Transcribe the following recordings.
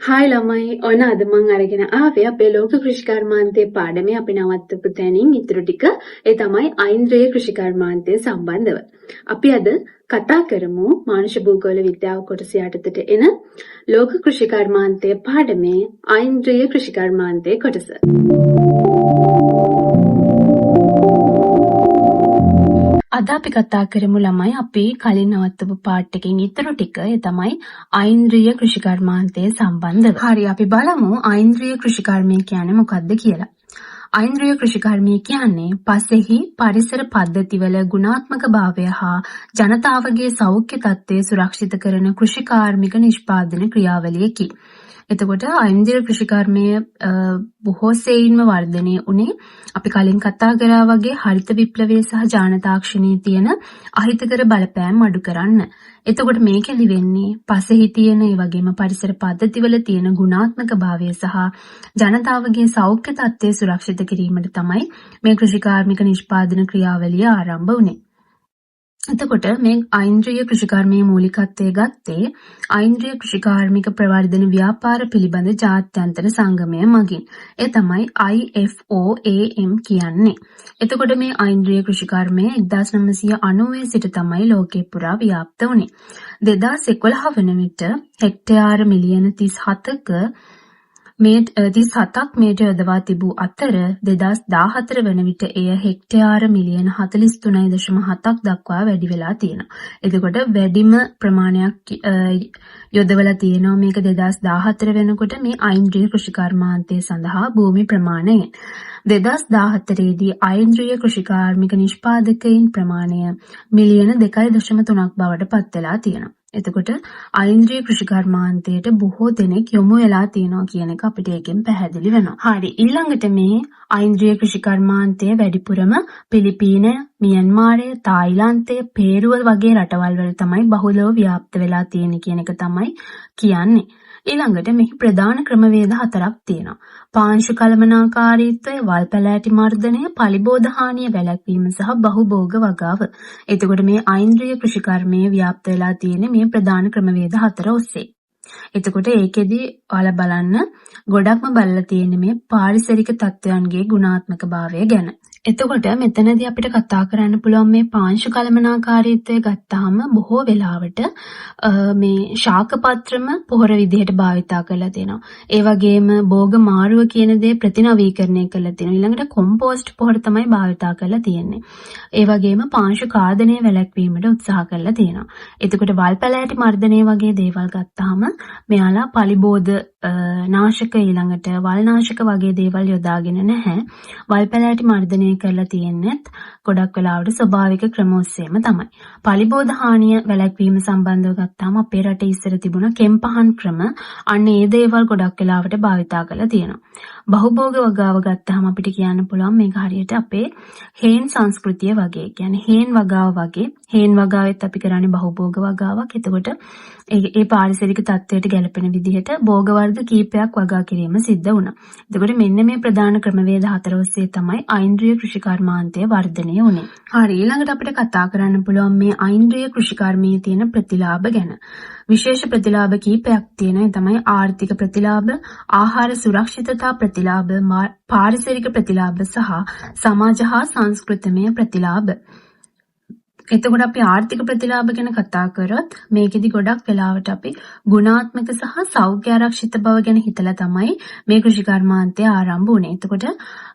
Hi ළමයි ඔන්න අද මම අරගෙන ආවේ අපේ ලෝක කෘෂිකර්මාන්තයේ පාඩමේ අපි නවත්තපු තැනින් ඉතුරු ටික ඒ තමයි ඓන්ද්‍රීය කෘෂිකර්මාන්තය සම්බන්ධව. අපි අද කතා කරමු මානුෂ භූගෝල විද්‍යාව කොටස යටතට එන ලෝක කෘෂිකර්මාන්තයේ පාඩමේ ඓන්ද්‍රීය කෘෂිකර්මාන්තයේ කොටස. අද අපි කතා කරමු ළමයි අපි කලින් නවත්තපු පාඩ් එකකින් ඉතුරු ටික ඒ තමයි ඓන්ද්‍රීය කෘෂිකර්මාන්තය සම්බන්ධව. හරි අපි බලමු ඓන්ද්‍රීය කෘෂිකර්මය කියන්නේ මොකක්ද කියලා. ඓන්ද්‍රීය ක්‍රිෂිකර්මය කියන්නේ පසෙහි පරිසර පද්ධතිවල ගුණාත්මක භාවය හා ජනතාවගේ සෞඛ්‍ය තත්ත්වය සුරක්ෂිත කරන කෘෂිකාර්මික නිෂ්පාදන ක්‍රියාවලියකි. එතකොට ඓන්ද්‍රීය කෘෂිකර්මය බොහෝ සෙයින්ම වර්ධනය වුණේ අපි කලින් කතා කරා වගේ හරිත විප්ලවයේ සහ ජාන තාක්ෂණයේ තියෙන අහිතකර බලපෑම් අඩු කරන්න. එතකොට මේකෙදි වෙන්නේ පසෙහි තියෙන ඒ වගේම පරිසර පද්ධතිවල තියෙන ගුණාත්මක භාවය සහ ජනතාවගේ සෞඛ්‍ය තත්ත්වය සුරක්ෂිත කිරීමට තමයි මේ කෘෂිකාර්මික නිෂ්පාදන ක්‍රියාවලිය ආරම්භ වුණේ. එතකොට මේ ඓන්ද්‍රීය කෘෂිකර්මයේ මූලිකත්වයේ ගත්තේ ඓන්ද්‍රීය කෘෂිකාර්මික ප්‍රවර්ධන ව්‍යාපාර පිළිබඳ ජාත්‍යන්තර සංගමය මගින්. ඒ තමයි IFOAM කියන්නේ. එතකොට මේ ඓන්ද්‍රීය කෘෂිකර්මය 1990 සිට තමයි ලෝකේ පුරා ව්‍යාප්ත වුණේ. 2011 වන විට හෙක්ටයාර මිලියන 37ක් මේට යොදවා තිබූ අතර 2014 වන විට එය හෙක්ටයාර මිලියන 43.7ක් දක්වා වැඩි වෙලා තියෙනවා. එතකොට වැඩිම ප්‍රමාණයක් යොදවලා තියෙනවා මේක 2014 වෙනකොට මේ ඓන්ද්‍රීය කෘෂිකර්මාන්තය සඳහා භූමි ප්‍රමාණය. 2014 දී ඓන්ද්‍රීය කෘෂිකාර්මික නිෂ්පාදකයින් ප්‍රමාණය මිලියන 2.3ක් බවට පත් වෙලා තියෙනවා. එතකොට ඓන්ද්‍රීය කෘෂිකර්මාන්තයට බොහෝ දෙනෙක් යොමු වෙලා තියෙනවා කියන එක අපිට ඒකෙන් පැහැදිලි වෙනවා. හරි ඊළඟට මේ ඓන්ද්‍රීය කෘෂිකර්මාන්තය වැඩිපුරම පිලිපීන, මියන්මාරය, තායිලන්තය, පේරුව වගේ රටවල් වල තමයි බහුලව ව්‍යාප්ත වෙලා තියෙන්නේ කියන එක තමයි කියන්නේ. ඊළඟට මෙහි ප්‍රධාන ක්‍රමවේද 4ක් තියෙනවා. පාංශු කළමනාකාරීත්වය, වල් පැලෑටි මර්ධනය, පලිබෝධ හානිය වැළැක්වීම සහ බහුභෝග වගාව. එතකොට මේ ඓන්ද්‍රීය කෘෂිකර්මයේ ව්‍යාප්ත වෙලා තියෙන මේ ප්‍රධාන ක්‍රමවේද 4 ඔස්සේ. එතකොට ඒකෙදි ඔයාලා බලන්න ගොඩක්ම බලලා තියෙන්නේ මේ පාරිසරික තත්ත්වයන්ගේ ගුණාත්මක භාවය ගැන. එතකොට මෙතනදී අපිට කතා කරන්න පුළුවන් මේ පාංශු කළමනාකාරීත්වය ගත්තාම බොහෝ වෙලාවට මේ ශාක පත්‍රම පොහොර විදිහට භාවිතා කරලා තියෙනවා. ඒ වගේම භෝග මාරුව කියන දේ ප්‍රතිනවීකරණය කරලා තියෙනවා. ඊළඟට කොම්පෝස්ට් පොහොර තමයි භාවිතා කරලා තියෙන්නේ. ඒ වගේම පාංශු ඛාදනය වැළැක්වීමට උත්සාහ කරලා තියෙනවා. එතකොට වල් පැලෑටි මර්ධනය වගේ දේවල් ගත්තාම මෙයාලා පලිබෝධ නාශක ඊළඟට වල් නාශක වගේ දේවල් යොදාගෙන නැහැ. වල් පැලෑටි මර්ධනය කරලා තියෙන්නේත් ගොඩක් වෙලාවට ස්වභාවික ක්‍රම ඔස්සේම තමයි. පලිබෝධ හානිය වැළැක්වීම සම්බන්ධව ගත්තාම අපේ රටේ ඉස්සර තිබුණ කෙම්පහන් ක්‍රම අන්න ඒ දේවල් ගොඩක් වෙලාවට භාවිතා කරලා තියෙනවා. බහුභෝග වගාව ගත්තාම අපිට කියන්න පුළුවන් මේක හරියට අපේ හේන් සංස්කෘතිය වගේ. කියන්නේ හේන් වගාව වගේ. හේන් වගාවෙත් අපි කරන්නේ බහුභෝග වගාවක්. එතකොට ඒ පාරිසරික තත්ත්වයට ගැලපෙන විදිහට භෝග වර්ග කීපයක් වගා කිරීම සිද්ධ වුණා. එතකොට මෙන්න මේ ප්‍රධාන ක්‍රමවේද 4 ඔස්සේ තමයි ඓන්ද්‍රීය කෘෂිකර්මාන්තය වර්ධනය වුණේ. හරි ඊළඟට අපිට කතා කරන්න පුළුවන් මේ ඓන්ද්‍රීය කෘෂිකර්මයේ තියෙන ප්‍රතිලාභ ගැන. විශේෂ ප්‍රතිලාභ කීපයක් තියෙනවා. ඒ තමයි ආර්ථික ප්‍රතිලාභ, ආහාර සුරක්ෂිතතා ප්‍රතිලාභ, පාරිසරික ප්‍රතිලාභ සහ සමාජ හා සංස්කෘතිමය ප්‍රතිලාභ. එතකොට අපි ආර්ථික ප්‍රතිලාභ ගැන කතා කරොත් මේකෙදි ගොඩක් වෙලාවට අපි ගුණාත්මක සහ සෞඛ්‍ය ආරක්ෂිත බව ගැන හිතලා තමයි මේ කෘෂිකර්මාන්තය ආරම්භ වුණේ. එතකොට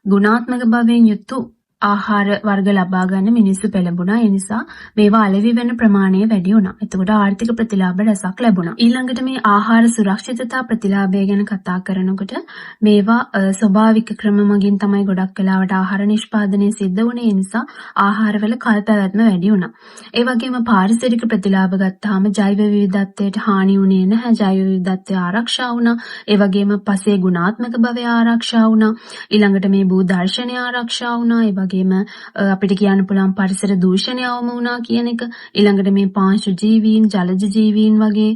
ගුණාත්මක භාවයෙන් යුතු ආහාර වර්ග ලබා ගන්න මිනිස්සු පෙළඹුණා. ඒ නිසා මේවා අලෙවි වෙන ප්‍රමාණය වැඩි වුණා. එතකොට ආර්ථික ප්‍රතිලාභ රැසක් ලැබුණා. ඊළඟට මේ ආහාර සුරක්ෂිතතා ප්‍රතිලාභය ගැන කතා කරනකොට මේවා ස්වභාවික ක්‍රම මගින් තමයි ගොඩක් වෙලාවට ආහාර නිෂ්පාදනය සිද්ධ වුණේ. ඒ නිසා ආහාරවල කල්පැවැත්ම වැඩි වුණා. ඒ වගේම පාරිසරික ප්‍රතිලාභ ගත්තාම ජෛව විවිධත්වයට හානි වුණේ නැහැ. ජෛව විවිධත්වය ආරක්ෂා වුණා. ඒ වගේම පසේ ගුණාත්මක භාවය ආරක්ෂා වුණා. ඊළඟට මේ භූ දර්ශනය ආරක්ෂා වුණා. ඒ අපිට කියන්න පුළුවන් පරිසර දූෂණය අවම වුණා කියන එක. ඊළඟට මේ පාංශු ජීවීන්, ජලජ ජීවීන් වගේ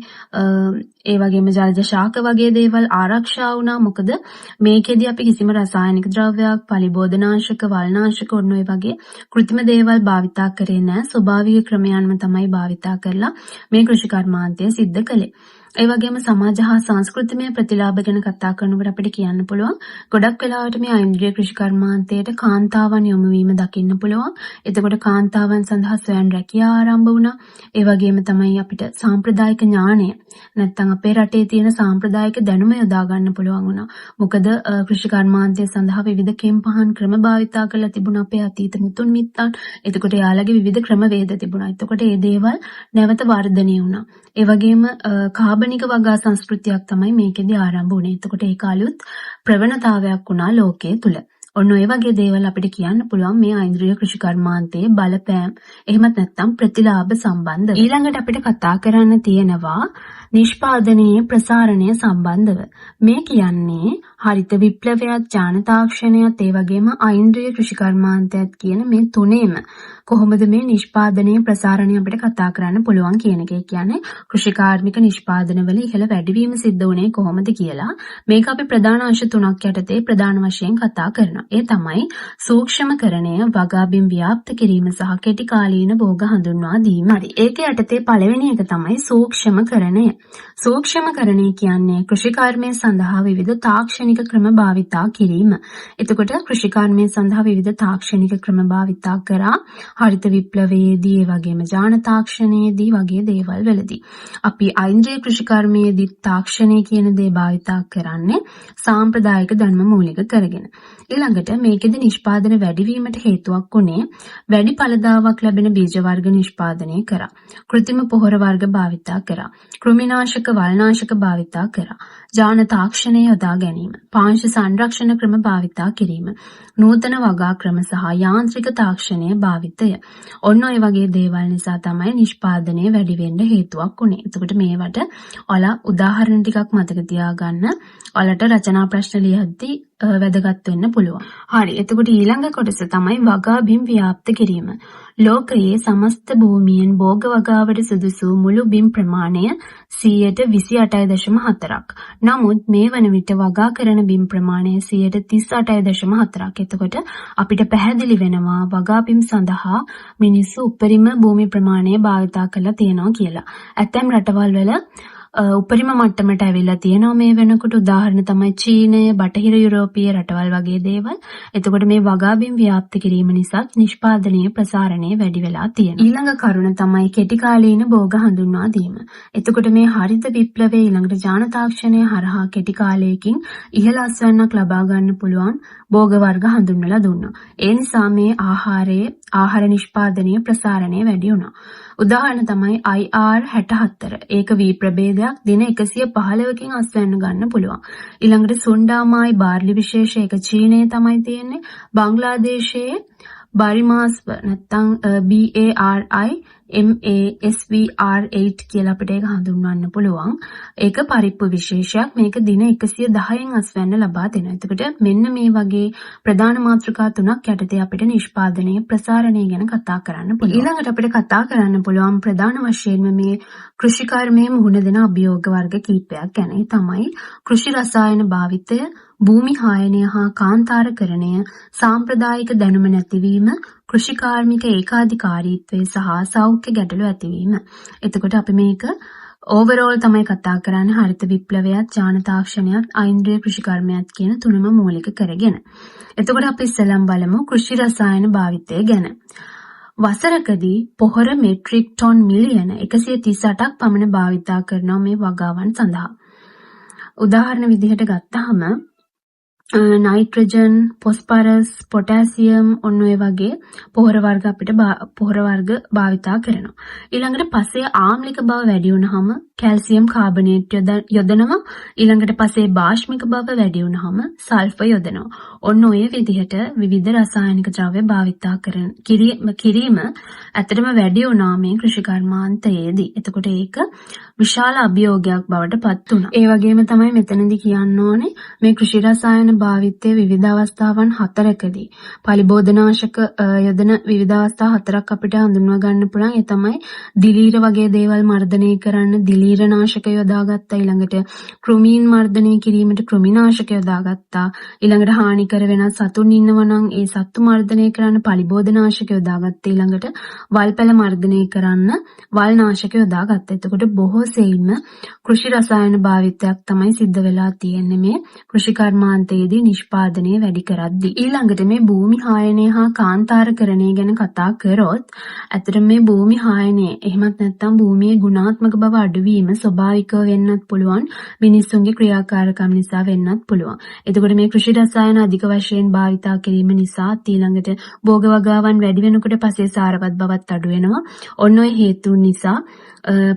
ඒ වගේම ජලජ ශාක වගේ දේවල් ආරක්ෂා වුණා. මොකද මේකෙදි අපි කිසිම රසායනික ද්‍රව්‍යයක්, පලිබෝධනාශක, වල්නාශක ඔන්න ඔය වගේ કૃත්‍රිම දේවල් භාවිතා කරේ නැහැ. ස්වභාවික ක්‍රමයන්ම තමයි භාවිතා කරලා මේ කෘෂිකර්මාන්තය සිද්ධ කළේ. ඒ වගේම සමාජ හා සංස්කෘතිමය ප්‍රතිලාභ ගැන කතා කරනකොට අපිට කියන්න පුළුවන් ගොඩක් වෙලාවට මේ ඓන්ද්‍රිය කෘෂි කර්මාන්තයට කාන්තාවන් යොමු වීම දකින්න පුළුවන්. එතකොට කාන්තාවන් සඳහා ස්වයං රැකියා ආරම්භ වුණා. ඒ වගේම තමයි අපිට සාම්ප්‍රදායික ඥාණය නැත්නම් අපේ රටේ තියෙන සාම්ප්‍රදායික දැනුම යොදා ගන්න පුළුවන් වුණා. මොකද කෘෂි කර්මාන්තය සඳහා විවිධ කෙම්පහන් ක්‍රම භාවිතා කරලා තිබුණා අපේ අතීත මුතුන් මිත්තන්. එතකොට එයාලගේ විවිධ ක්‍රමවේද තිබුණා. එතකොට මේ දේවල් නැවත වර්ධනය වුණා. ඒ වගේම කාබනික වගා සංස්කෘතියක් තමයි මේකෙදි ආරම්භ වුණේ. එතකොට ඒක අලුත් ප්‍රවණතාවයක් වුණා ලෝකයේ තුල. ඔන්න ඔය වගේ දේවල් අපිට කියන්න පුළුවන් මේ ඓන්ද්‍රිය කෘෂි කර්මාන්තයේ බලපෑම් එහෙමත් නැත්නම් ප්‍රතිලාභ සම්බන්ධව. ඊළඟට අපිට කතා කරන්න තියෙනවා නිෂ්පාදනයේ ප්‍රසාරණය සම්බන්ධව. මේ කියන්නේ හරිත විප්ලවයත් ජනතාක්ෂණයත් ඒ වගේම ඓන්ද්‍රිය කෘෂි කර්මාන්තයත් කියන මේ තුනේම කොහොමද මේ නිෂ්පාදනයේ ප්‍රසාරණය අපිට කතා කරන්න පුළුවන් කියන එක. කියන්නේ කෘෂිකාර්මික නිෂ්පාදනවල ඉහළ වැඩිවීම සිද්ධ වුණේ කොහොමද කියලා මේක අපි ප්‍රධාන අංශ තුනක් යටතේ ප්‍රධාන වශයෙන් කතා කරනවා. ඒ තමයි සූක්ෂමකරණය, වගාබිම් ව්‍යාප්ත කිරීම සහ කෙටි කාලීන භෝග හඳුන්වා දීම. හරි. ඒක යටතේ පළවෙනි එක තමයි සූක්ෂමකරණය. සූක්ෂමකරණය කියන්නේ කෘෂිකර්මය සඳහා විවිධ තාක්ෂණික ක්‍රම භාවිතා කිරීම. එතකොට කෘෂිකර්මය සඳහා විවිධ තාක්ෂණික ක්‍රම භාවිතා කරා හරිත විප්ලවයේදී ඒ වගේම ජාන තාක්ෂණයේදී වගේ දේවල් වලදී. අපි ඓන්ද්‍රිය කෘෂිකර්මයේදී තාක්ෂණය කියන දේ භාවිතා කරන්නේ සාම්ප්‍රදායික ධර්ම මූලික කරගෙන. ඊළඟට මේකෙදි නිෂ්පාදන වැඩිවීමට හේතුවක් උනේ වැඩි ඵලදාවක් ලැබෙන බීජ වර්ග නිෂ්පාදනය කරා. කෘත්‍රිම පොහොර වර්ග භාවිතා කරා. කෘමිනාශක වල්නාශක භාවිතා කරා. ජාන තාක්ෂණය යොදා ගැනීම. පාංශ සංරක්ෂණ ක්‍රම භාවිතා කිරීම. නූතන වගා ක්‍රම සහ යාන්ත්‍රික තාක්ෂණය භාවිතය. ඔන්න ඔය වගේ දේවල් නිසා තමයි නිෂ්පාදනය වැඩි වෙන්න හේතුවක් උනේ. එතකොට මේවට ඔයාලා උදාහරණ ටිකක් මතක තියාගන්න. ඔයාලට රචනා ප්‍රශ්න ලියද්දී වැදගත් වෙන්න පුළුවන්. හරි. එතකොට ඊළඟ කොටස තමයි වගාබිම් ව්‍යාප්ත කිරීම. ලෝකයේ සමස්ත භූමියෙන් භෝග වගාවට සුදුසු මුළු බිම් ප්‍රමාණය 28.4ක්. නමුත් මේ වන විට වගා කරන බිම් ප්‍රමාණය 38.4ක්. එතකොට අපිට පැහැදිලි වෙනවා වගාබිම් සඳහා මිනිස්සු උපරිම භූමි ප්‍රමාණය භාවිතා කරලා තියෙනවා කියලා. ඇතැම් රටවල් වල උපරිම මට්ටමට ඇවිල්ලා තියෙනවා මේ වෙනකොට. උදාහරණ තමයි චීනය, බටහිර යුරෝපීය රටවල් වගේ දේවල්. එතකොට මේ වගාබිම් ව්‍යාප්ත කිරීම නිසා නිෂ්පාදනයේ ප්‍රසාරණය වැඩි වෙලා තියෙනවා. ඊළඟ කරුණ තමයි කෙටි කාලීන භෝග හඳුන්වා දීම. එතකොට මේ හරිත විප්ලවයේ ඊළඟට ජාන තාක්ෂණය හරහා කෙටි කාලයකින් ඉහළ අස්වැන්නක් ලබා ගන්න පුළුවන් භෝග වර්ග හඳුන්වලා දුන්නා. ඒ නිසා මේ ආහාර නිෂ්පාදනයේ ප්‍රසාරණය වැඩි වුණා. උදාහරණ තමයි IR64. ඒක වී ප්‍රභේදයක් දින 115කින් අස්වැන්න ගන්න පුළුවන්. ඊළඟට සුන්ඩාමායි බාර්ලි විශේෂ ඒක චීනයේ තමයි තියෙන්නේ. බංග්ලාදේශයේ බරිමාස්ව නැත්නම් BARI MASVR8 කියලා අපිට ඒක හඳුන්වන්න පුළුවන්. ඒක පරිප්පු විශේෂයක්. මේක දින 110න් අස්වැන්න ලබා දෙනවා. එතකොට මෙන්න මේ වගේ ප්‍රධාන මාතෘකා තුනක් යටතේ අපිට නිෂ්පාදනයේ ප්‍රසාරණය ගැන කතා කරන්න පුළුවන්. ඊළඟට අපිට කතා කරන්න පුළුවන් ප්‍රධාන වශයෙන්ම මේ කෘෂිකර්මයේ මුහුණ දෙන අභියෝග වර්ග කීපයක් ගැන. ඒ තමයි කෘෂි රසායන භාවිතය, භූමි හායනය හා කාන්තාරකරණය, සාම්ප්‍රදායික දැනුම නැතිවීම, කෘෂිකාර්මික ඒකාධිකාරීත්වය සහ සෞඛ්‍ය ගැටලු ඇතිවීම. එතකොට අපි මේක ඕවරෝල් තමයි කතා කරන්නේ හරිත විප්ලවයත්, ජාන තාක්ෂණයත්, ඓන්ද්‍රිය කෘෂිකර්මයත් කියන තුනම මූලික කරගෙන. එතකොට අපි ඉස්සෙල්ලාම බලමු කෘෂි රසායන භාවිතය ගැන. වසරකදී පොහොර මෙට්‍රික් ටොන් මිලියන 138ක් පමණ භාවිතා කරනවා මේ වගාවන් සඳහා. උදාහරණ විදිහට ගත්තාම නයිට්‍රජන්, ෆොස්ෆරස්, පොටෑසියම් ඔන්න ඔය වගේ පොහොර වර්ග අපිට පොහොර වර්ග භාවිතා කරනවා. ඊළඟට පසේ ආම්ලික බව වැඩි වුණාම කැල්සියම් කාබනේට් යොදනවා. ඊළඟට පසේ භාෂ්මික බව වැඩි වුණාම සල්ෆර් යොදනවා. ඔන්න ඔය විදිහට විවිධ රසායනික ද්‍රව්‍ය භාවිතා කිරීම ඇත්තටම වැඩි වුණා මේ කෘෂිකර්මාන්තයේදී. එතකොට ඒක විශාල අභියෝගයක් බවට පත් වුණා. ඒ වගේම තමයි මෙතනදී කියන්න ඕනේ මේ කෘෂි රසායන භාවිතයේ විවිධ අවස්ථාවන් 4කදී පලිබෝධනාශක යොදන විවිධ අවස්ථා 4ක් අපිට හඳුන්වා ගන්න පුළුවන්. ඒ තමයි දිලීර වගේ දේවල් මර්ධනය කරන්න දිලීරනාශක යොදාගත්තා. ඊළඟට කෘමීන් මර්ධනය කිරීමට කෘමිනාශක යොදාගත්තා. ඊළඟට හානිකර වෙනත් සතුන් ඉන්නවා නම් ඒ සත්තු මර්ධනය කරන්න පලිබෝධනාශක යොදාගත්තා. ඊළඟට වල්පැල මර්ධනය කරන්න වල්නාශක යොදාගත්තා. එතකොට බොහෝ සෙයින්ම කෘෂි රසායන භාවිතයක් තමයි සිද්ධ වෙලා තියෙන්නේ මේ කෘෂි කර්මාන්තයේදී නිෂ්පාදනය වැඩි කරද්දී. ඊළඟට මේ භූමි හායනය හා කාන්තාරකරණය ගැන කතා කරොත් ඇත්තට මේ භූමි හායනය එහෙමත් නැත්නම් භූමියේ ගුණාත්මක බව අඩුවීම ස්වභාවිකව වෙන්නත් පුළුවන්, මිනිස්සුන්ගේ ක්‍රියාකාරකම් නිසා වෙන්නත් පුළුවන්. එතකොට මේ කෘෂි රසායන අධික වශයෙන් භාවිතා කිරීම නිසා ඊළඟට භෝග වගාවන් වැඩි වෙනකොට පසේ සාරවත් බවත් අඩු වෙනවා. ඔන්න ඔය හේතුන් නිසා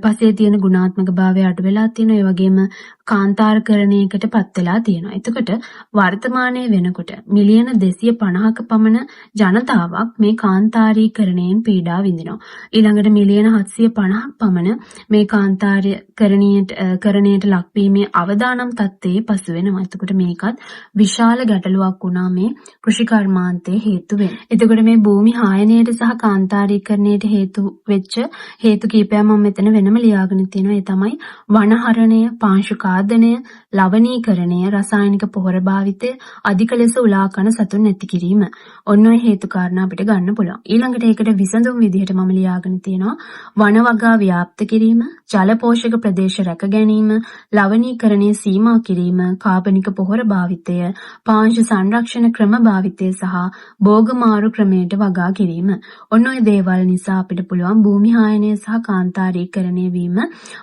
පසේ තියෙන ගුණාත්මක භාවය අඩු වෙලා තියෙනවා. ඒ වගේම කාන්තාරකරණයකට පත් වෙලා තියෙනවා. එතකොට වර්තමානයේ වෙනකොට මිලියන 250ක පමණ ජනතාවක් මේ කාන්තාරීකරණයෙන් පීඩා විඳිනවා. ඊළඟට මිලියන 750ක් පමණ මේ කාන්තාරීකරණයට ලක්වීමේ අවදානම් තත්ත්වයේ පසු වෙනවා. එතකොට මේකත් විශාල ගැටලුවක් වුණා මේ කෘෂි කර්මාන්තයේ හේතු වෙන. එතකොට මේ භූමි හායනයට සහ කාන්තාරීකරණයට හේතු වෙච්ච හේතු කීපයක් මම මෙතන වෙනම ලියාගෙන තියෙනවා. ඒ තමයි වනහරණය, පාංශු ඛාදනය, ලවණීකරණය, රසායනික පොහොර භාවිතය, අධික ලෙස උලා කන සතුන් නැති කිරීම. ඔන්න ඔය හේතු කාරණා අපිට ගන්න පුළුවන්. ඊළඟට ඒකට විසඳුම් විදිහට මම ලියාගෙන තියෙනවා වන වගා ව්‍යාප්ත කිරීම, ජල පෝෂක ප්‍රදේශ රැක ගැනීම, ලවණීකරණය සීමා කිරීම, කාබනික පොහොර භාවිතය, පාංශු සංරක්ෂණ ක්‍රම භාවිතය සහ භෝගමාරු ක්‍රමයට වගා කිරීම. ඔන්න ඔය දේවල් නිසා අපිට පුළුවන් භූමි හායනය සහ කාන්තාරීකරණය වීම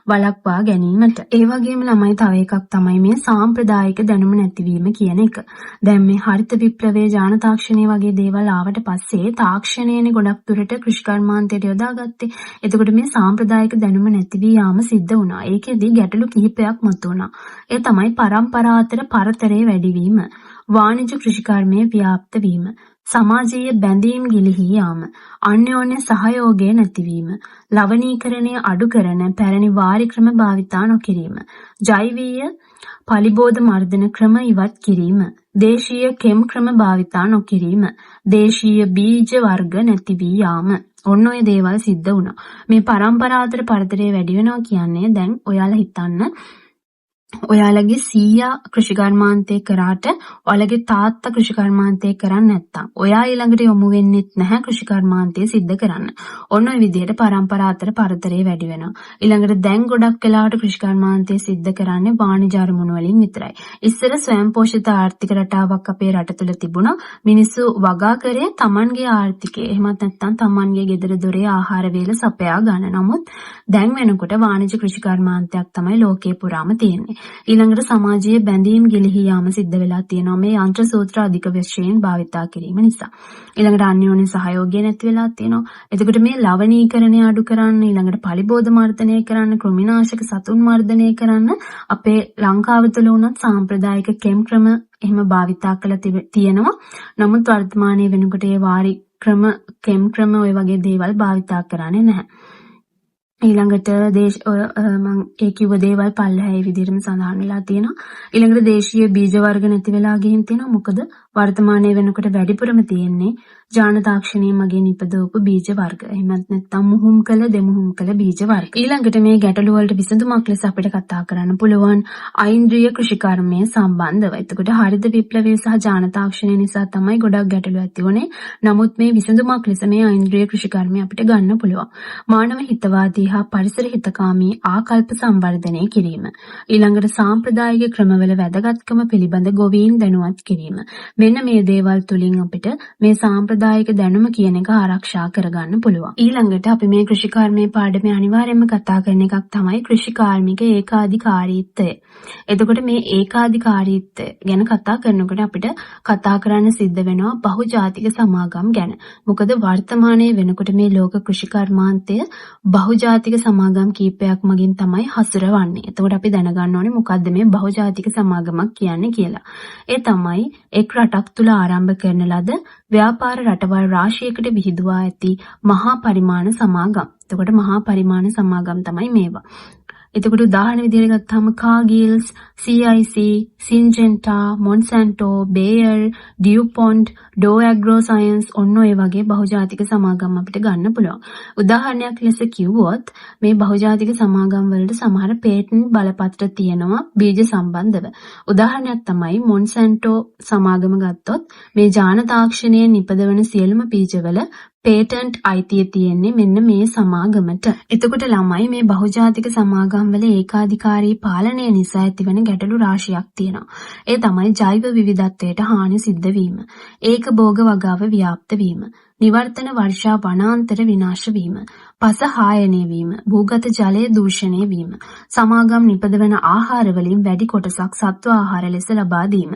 වළක්වා ගැනීමට. ඒ වගේම ළමයි තව එකක් තමයි මේ සාම්ප්‍රදායික දැනුම නැතිවීම කියන එක. දැන් මේ හරිත විප්ලවයේ ජාන තාක්ෂණය වගේ දේවල් ආවට පස්සේ තාක්ෂණයනේ ගොඩක් දුරට කෘෂි කර්මාන්තයට යොදාගත්තේ. එතකොට මේ සාම්ප්‍රදායික දැනුම නැති වී යාම සිද්ධ වුණා. ඒකෙදී ගැටලු කිහිපයක් මතුවුණා. ඒ තමයි පරම්පරාතර පරතරය වැඩිවීම, වාණිජ කෘෂිකර්මයේ ව්‍යාප්ත වීම, සමාජීය බැඳීම් ගිලිහී යාම, අන්‍යෝන්‍ය සහයෝගය නැතිවීම, ලවණීකරණය අඩු කරන පැරණි වාරි ක්‍රම භාවිතා නොකිරීම, ජෛවීය පලිබෝධ මර්ධන ක්‍රම ඉවත් කිරීම, දේශීය කෙම් ක්‍රම භාවිතා නොකිරීම, දේශීය බීජ වර්ග නැති වී යාම. ඔන්න ඔය දේවල් සිද්ධ වුණා. මේ පරම්පරාතර පරතරය වැඩි වෙනවා කියන්නේ දැන් ඔයාලා හිතන්න ඔයාලගේ සීයා කෘෂි කර්මාන්තය කරාට ඔයාලගේ තාත්තා කෘෂි කර්මාන්තය කරන්නේ නැත්තම් ඔයා ඊළඟට යොමු වෙන්නෙත් නැහැ කෘෂි කර්මාන්තය සිද්ධ කරන්න. ඔන්න ඔය විදිහට පරම්පරාතර පරතරය වැඩි වෙනවා. ඊළඟට දැන් ගොඩක් වෙලාවට කෘෂි කර්මාන්තය සිද්ධ කරන්නේ වාණිජ අරමුණු වලින් විතරයි. ඉස්සර ස්වයං පෝෂිත ආර්ථික රටාවක් අපේ රට තුළ තිබුණා. මිනිස්සු වගා කරේ තමන්ගේ ආර්ථිකය. එහෙමත් නැත්නම් තමන්ගේ ගෙදර දොරේ ආහාර වේල සපයා ගන්න. නමුත් දැන් වෙනකොට වාණිජ කෘෂි කර්මාන්තයක් තමයි ලෝකේ පුරාම තියෙන්නේ. ඊළඟට සමාජීය බැඳීම් ගිලිහී යාම සිද්ධ වෙලා තියෙනවා මේ යන්ත්‍ර සූත්‍ර අධික වශයෙන් භාවිතා කිරීම නිසා. ඊළඟට අන්‍යෝන්‍ය සහයෝගය නැති වෙලා තියෙනවා. එතකොට මේ ලවණීකරණය අඩු කරන්න, ඊළඟට පලිබෝධ මර්ධනය කරන්න, කෘමිනාශක සතුන් මර්ධනය කරන්න අපේ ලංකාව තුළ උනත් සාම්ප්‍රදායික කෙම් ක්‍රම එහෙම භාවිතා කරලා තියෙනවා. නමුත් වර්තමානයේ වෙනකොට ඒ වාරි ක්‍රම, කෙම් ක්‍රම ඔය වගේ දේවල් භාවිතා කරන්නේ නැහැ. ඊළඟට මම ඒ කිව්ව දේවල් පල්ලෙහායි විදිහටම සඳහන් වෙලා තියෙනවා. ඊළඟට දේශීය බීජ වර්ග නැති වෙලා ගිහින් තියෙනවා. මොකද වර්තමානයේ වෙනකොට වැඩිපුරම තියෙන්නේ ජාන තාක්ෂණයේ මගින් ඉපදවපු බීජ වර්ග. එහෙමත් නැත්නම් මුහුම් කළ දෙමුහුම් කළ බීජ වර්ග. ඊළඟට මේ ගැටලු වලට විසඳුමක් ලෙස අපිට කතා කරන්න පුළුවන් ඓන්ද්‍රිය කෘෂිකර්මය සම්බන්ධව. එතකොට හරිත විප්ලවය සහ ජාන තාක්ෂණය නිසා තමයි ගොඩක් ගැටලු ඇති වුනේ. නමුත් මේ විසඳුමක් ලෙස මේ ඓන්ද්‍රිය කෘෂිකර්මය අපිට ගන්න පුළුවන්. මානව හිතවාදී හා පරිසර හිතකාමී ආකල්ප සංවර්ධනය කිරීම. ඊළඟට සාම්ප්‍රදායික ක්‍රමවල වැදගත්කම පිළිබඳ ගොවීන් දැනුවත් කිරීම. මෙන්න මේ දේවල් තුලින් අපිට මේ සාම්ප්‍රදායික දැනුම කියන එක ආරක්ෂා කරගන්න පුළුවන්. ඊළඟට අපි මේ කෘෂිකර්මයේ පාඩමේ අනිවාර්යයෙන්ම කතා කරන එකක් තමයි කෘෂිකාර්මික ඒකාධිකාරීත්වය. එතකොට මේ ඒකාධිකාරීත්වය ගැන කතා කරනකොට අපිට කතා කරන්න සිද්ධ වෙනවා බහුජාතික සමාගම් ගැන. මොකද වර්තමානයේ වෙනකොට මේ ලෝක කෘෂිකර්මාන්තය බහුජාතික සමාගම් කීපයක් මගින් තමයි හසුරවන්නේ. එතකොට අපි දැනගන්න ඕනේ මොකද්ද මේ බහුජාතික සමාගමක් කියන්නේ කියලා. ඒ තමයි එක් රටක් තුල ආරම්භ කරන ලද ව්‍යාපාර රටවල් රාශියකට විහිදුවා ඇති මහා පරිමාණ සමාගම්. එතකොට මහා පරිමාණ සමාගම් තමයි මේවා. එතකොට උදාහරණ විදිහට ගත්තාම කාගිල්ස්, CIC, සින්ජෙන්ටා, මොන්සැන්ටෝ, බේයර්, ඩියුපොන්ට්, ඩෝ ඇග්‍රෝ සයන්ස් ඔන්න ඔය වගේ බහුජාතික සමාගම් අපිට ගන්න පුළුවන්. උදාහරණයක් ලෙස කිව්වොත් මේ බහුජාතික සමාගම් වලට සමහර පේටන්ට් බලපත්‍ර තියෙනවා බීජ සම්බන්ධව. උදාහරණයක් තමයි මොන්සැන්ටෝ සමාගම ගත්තොත් මේ ජාන තාක්ෂණයේ නිපදවන සියලුම බීජවල පේටන්ට් අයිතිය තියෙන්නේ මෙන්න මේ සමාගමට. එතකොට ළමයි මේ බහුජාතික සමාගම් වල ඒකාධිකාරී පාලනය නිසා ඇතිවන ගැටලු රාශියක් තියෙනවා. ඒ තමයි ජෛව විවිධත්වයට හානි සිද්ධ වීම, ඒකභෝග වගාව ව්‍යාප්ත වීම, නිවර්තන වර්ෂා වනාන්තර විනාශ වීම, පස හායනය වීම, භූගත ජලය දූෂණය වීම, සමාගම් නිපදවන ආහාර වලින් වැඩි කොටසක් සත්ව ආහාර ලෙස ලබා දීම,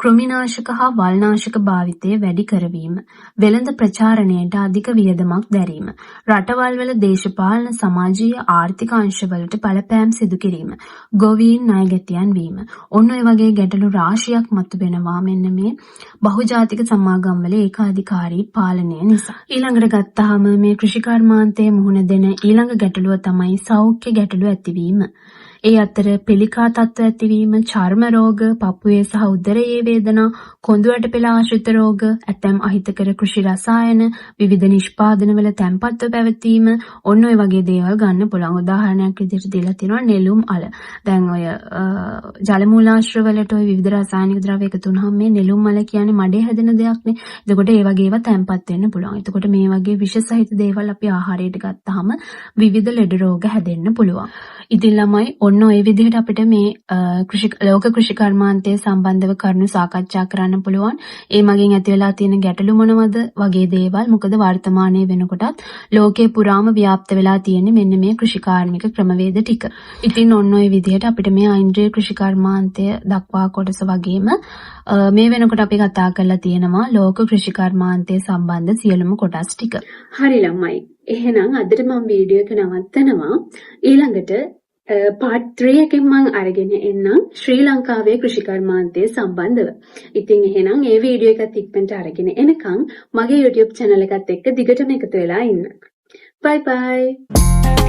කෘමිනාශක හා වල්නාශක භාවිතය වැඩි කරවීම, වෙළඳ ප්‍රචාරණයට අධික වියදමක් දැරීම, රටවල් වල දේශපාලන සමාජීය ආර්ථික අංශවලට බලපෑම් සිදු කිරීම, ගොවීන් ණයගැතියන් වීම. ඔන්න ඔය වගේ ගැටලු රාශියක් මතුවෙනවා මෙන්න මේ බහුජාතික සමාගම් වල ඒකාධිකාරී පාලනය නිසා. ඊළඟට ගත්තාම මේ කෘෂිකර්මාන්තයේ මුහුණ දෙන ඊළඟ ගැටලුව තමයි සෞඛ්‍ය ගැටලු ඇතිවීම. ඒ අතර පිළිකා තත්ත්ව ඇතිවීම, චර්ම රෝග, පපුවේ සහ උදරයේ වේදනා, කොඳු ඇටපෙළ ආශ්‍රිත රෝග, ඇතැම් අහිතකර කෘෂි රසායන, විවිධ නිෂ්පාදනවල තැන්පත්ව පැවතීම ඔන්න ඔය වගේ දේවල් ගන්න පුළුවන්. උදාහරණයක් විදිහට දීලා තියෙනවා නෙළුම් අල. දැන් ඔය ජල මූලාශ්‍ර වලට ඔය විවිධ රසායනික ද්‍රව්‍ය එකතු වුනහම මේ නෙළුම් අල කියන්නේ මඩේ හැදෙන දෙයක්නේ. එතකොට ඒ වගේ ඒවා තැන්පත් වෙන්න පුළුවන්. එතකොට මේ වගේ විෂ සහිත දේවල් අපි ආහාරයට ගත්තාම විවිධ ලෙඩ රෝග හැදෙන්න පුළුවන්. ඉතින් ළමයි ඔන්න ඔය විදිහට අපිට මේ ලෝක කෘෂිකර්මාන්තය සම්බන්ධව කරුණු සාකච්ඡා කරන්න පුළුවන්. ඒ මගින් ඇති වෙලා තියෙන ගැටලු මොනවද වගේ දේවල්. මොකද වර්තමානයේ වෙනකොටත් ලෝකේ පුරාම ව්‍යාප්ත වෙලා තියෙන්නේ මෙන්න මේ කෘෂිකාර්මික ක්‍රමවේද ටික. ඉතින් ඔන්න ඔය විදිහට අපිට මේ ඓන්ද්‍රීය කෘෂිකර්මාන්තය දක්වා කොටස වගේම මේ වෙනකොට අපි කතා කරලා තියෙනවා ලෝක කෘෂිකර්මාන්තය සම්බන්ධ සියලුම කොටස් ටික. හරි ළමයි. එහෙනම් අදට මම වීඩියෝ එක නවත්තනවා. ඊළඟට part 3 එකෙන් මම අරගෙන එන්නම් ශ්‍රී ලංකාවේ කෘෂිකර්මාන්තය සම්බන්ධව. ඉතින් එහෙනම් මේ වීඩියෝ එකත් ඉක්මනට අරගෙන එනකම් මගේ YouTube channel එකත් එක්ක දිගටම එකතු වෙලා ඉන්න. Bye bye.